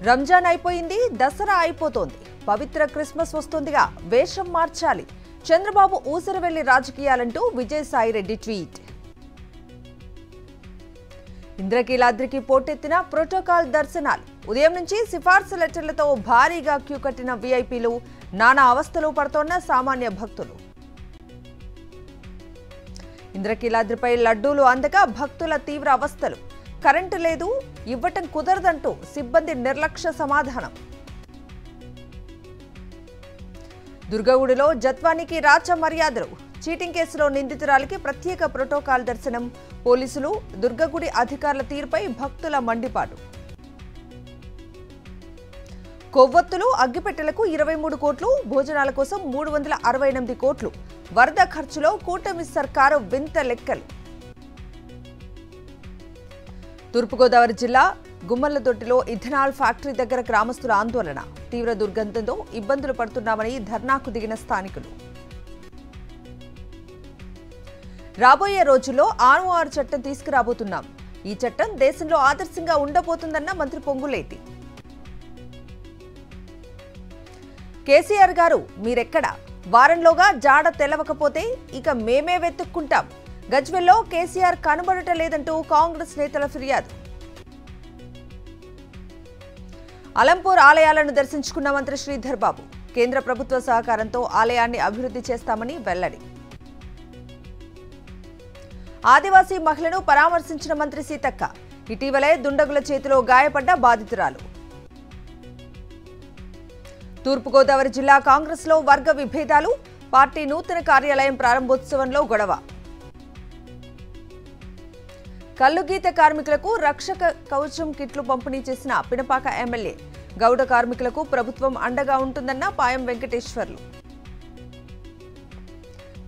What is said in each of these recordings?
రంజాన్ అయిపోయింది, దసరా అయిపోతోంది. పవిత్ర క్రిస్మస్ వస్తుందిగా, వేషం మార్చాలి. చంద్రబాబు ఊసరవెల్లి రాజకీయాలంటూ విజయసాయిరెడ్డి ట్వీట్. ఇంద్రకీలాద్రికి పోటెత్తిన ప్రోటోకాల్ దర్శనాలు. ఉదయం నుంచి సిఫార్సు లెటర్లతో భారీగా క్యూ కట్టిన వీఐపీలు, నానా అవస్థలు పడుతోన్న సామాన్య భక్తులు. ఇంద్రకీలాద్రిపై లడ్డూలు అందక భక్తుల తీవ్ర అవస్థలు. కరెంటు లేదు, ఇవ్వటం కుదరదంటూ సిబ్బంది నిర్లక్ష్య సమాధానం. దుర్గగుడిలో జత్వానికి రాచ మర్యాదలు. చీటింగ్ కేసులో నిందితురాలికి ప్రత్యేక ప్రోటోకాల్ దర్శనం. పోలీసులు, దుర్గగుడి అధికారుల తీరుపై భక్తుల మండిపాటు. కొవ్వొత్తులు, అగ్గిపెట్టెలకు 23 కోట్లు, భోజనాల కోసం 368 కోట్లు. వరద ఖర్చులో కూటమి సర్కారు వింత లెక్కలు. తూర్పుగోదావరి జిల్లా గుమ్మలదొడ్డిలో ఇథనాల్ ఫ్యాక్టరీ దగ్గర గ్రామస్తుల ఆందోళన. తీవ్ర దుర్గంధంతో ఇబ్బందులు పడుతున్నామని ధర్నాకు దిగిన స్థానికులు. రాబోయే రోజుల్లో ఆర్ఓఆర్ చట్టం తీసుకురాబోతున్నాం. ఈ చట్టం దేశంలో ఆదర్శంగా ఉండబోతుందన్న మంత్రి పొంగులేటి. కేసీఆర్ గారు మీరెక్కడ? వారంలోగా జాడ తెలవకపోతే ఇక మేమే వెతుక్కుంటాం. గజ్వెల్లో కేసీఆర్ కనబడట లేదంటూ కాంగ్రెస్ నేతల ఫిర్యాదు. అలంపూర్ ఆలయాలను దర్శించుకున్న మంత్రి శ్రీధర్ బాబు. కేంద్ర ప్రభుత్వ సహకారంతో ఆలయాన్ని అభివృద్ధి చేస్తామని వెల్లడి. ఆదివాసీ మహిళను పరామర్శించిన మంత్రి సీతక్క. ఇటీవలే దుండగుల చేతిలో గాయపడ్డ బాధితురాలు. తూర్పుగోదావరి జిల్లా కాంగ్రెస్ లో వర్గ విభేదాలు. పార్టీ నూతన కార్యాలయం ప్రారంభోత్సవంలో గొడవ. కల్లుగీత కార్మికులకు రక్షక కవచం కిట్లు పంపిణీ చేసిన పినపాక ఎమ్మెల్యే. గౌడ కార్మికులకు ప్రభుత్వం అండగా ఉంటుందన్న పాయం వెంకటేశ్వర్లు.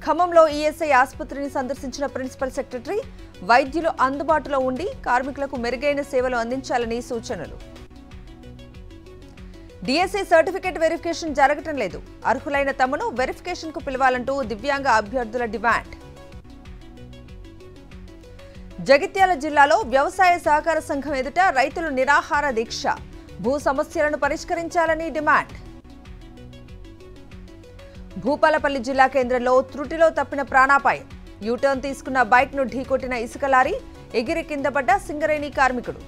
ఖమ్మంలో ఈఎస్ఐ ఆసుపత్రిని సందర్శించిన ప్రిన్సిపల్ సెక్రటరీ. వైద్యులు అందుబాటులో ఉండి కార్మికులకు మెరుగైన సేవలు అందించాలని సూచనలు. డిఎస్సి సర్టిఫికేట్ వెరిఫికేషన్ జరగటం లేదు. అర్హులైన తమను వెరిఫికేషన్ కు పిలవాలంటూ దివ్యాంగ అభ్యర్థుల డిమాండ్. జగిత్యాల జిల్లాలో వ్యవసాయ సహకార సంఘం ఎదుట రైతులు నిరాహార దీక్ష. భూ సమస్యలను పరిష్కరించాలని డిమాండ్. భూపాలపల్లి జిల్లా కేంద్రంలో త్రుటిలో తప్పిన ప్రాణాపాయం. యూటర్న్ తీసుకున్న బైక్ ను ఢీకొట్టిన ఇసుక లారీ. ఎగిరి కింద పడ్డ సింగరేణి కార్మికుడు.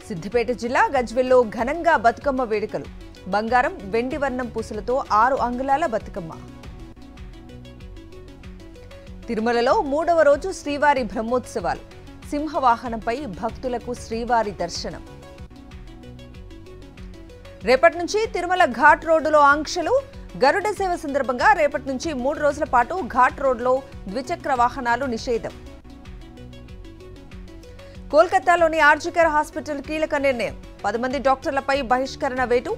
సిద్దిపేట జిల్లా గజ్వెల్లో ఘనంగా బతుకమ్మ వేడుకలు. బంగారం, వెండి వర్ణం పూసలతో 6 అంగుళాల బతుకమ్మ. తిరుమలలో 3వ రోజు శ్రీవారి బ్రహ్మోత్సవాలు. సింహవాహనంపై భక్తులకు శ్రీవారి దర్శనం. రేపటి నుంచి తిరుమల ఘాట్ రోడ్డులో ఆంక్షలు. గరుడ సేవ సందర్భంగా రేపటి నుంచి 3 రోజుల పాటు ఘాట్ రోడ్లో ద్విచక్ర వాహనాలు నిషేధం. కోల్కతాలోని ఆర్జికర్ హాస్పిటల్ కీలక నిర్ణయం. 10 మంది డాక్టర్లపై బహిష్కరణ వేటు.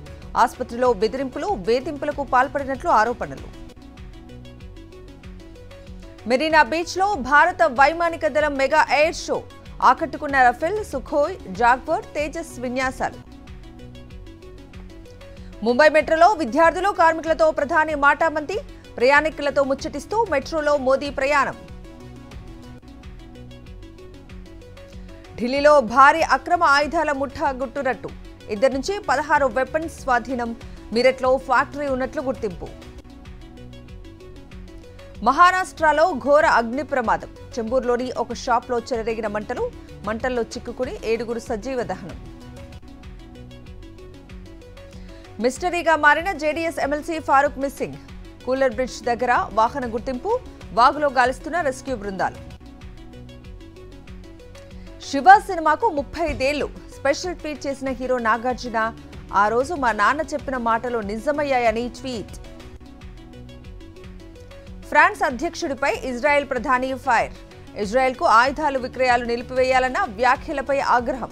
ఆసుపత్రిలో బెదిరింపులు, వేధింపులకు పాల్పడినట్లు ఆరోపణలు. మెరీనా బీచ్ లో భారత వైమానిక దళం మెగా ఎయిర్ షో. ఆకట్టుకున్న రఫేల్, సుఖోయ్, జాగ్వర్, తేజస్ విన్యాసాలు. ముంబై మెట్రోలో విద్యార్థులు, కార్మికులతో ప్రధాని మాటామంతి. ప్రయాణికులతో ముచ్చటిస్తూ మెట్రోలో మోదీ ప్రయాణం. ఢిల్లీలో భారీ అక్రమ ఆయుధాల ముఠా గుట్టురట్టు. 2 నుంచి 16 వెపన్స్ స్వాధీనం. మీరట్లో ఫ్యాక్టరీ ఉన్నట్లు గుర్తింపు. మహారాష్ట్రలో ఘోర అగ్ని ప్రమాదం. చెంబూరులోని ఒక షాప్లో చెలరేగిన మంటల్లో చిక్కుకుని 7గురు సజీవ దహనం. మిస్టరీగా మారిన JDS MLC Farooq missing. Cooler bridge దగ్గర వాహన గుర్తింపు. వాగులో గాలిస్తున్న రెస్క్యూ బృందాలు. శివ సినిమాకు 35 ఏళ్లు. స్పెషల్ ట్వీట్ చేసిన హీరో నాగార్జున. ఆ రోజు మా నాన్న చెప్పిన మాటలు నిజమయ్యాయని ట్వీట్. ఫ్రాన్స్ అధ్యక్షుడిపై ఇజ్రాయెల్ ప్రధాని ఫైర్. ఇజ్రాయెల్కు ఆయుధాలు విక్రయాలు నిలిపివేయాలన్న వ్యాఖ్యలపై ఆగ్రహం.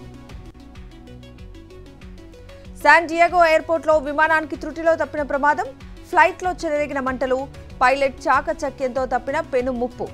శాన్ డియాగో ఎయిర్పోర్ట్లో విమానానికి త్రుటిలో తప్పిన ప్రమాదం. ఫ్లైట్లో చెలరేగిన మంటలు. పైలట్ చాకచక్యంతో తప్పిన పెను ముప్పు.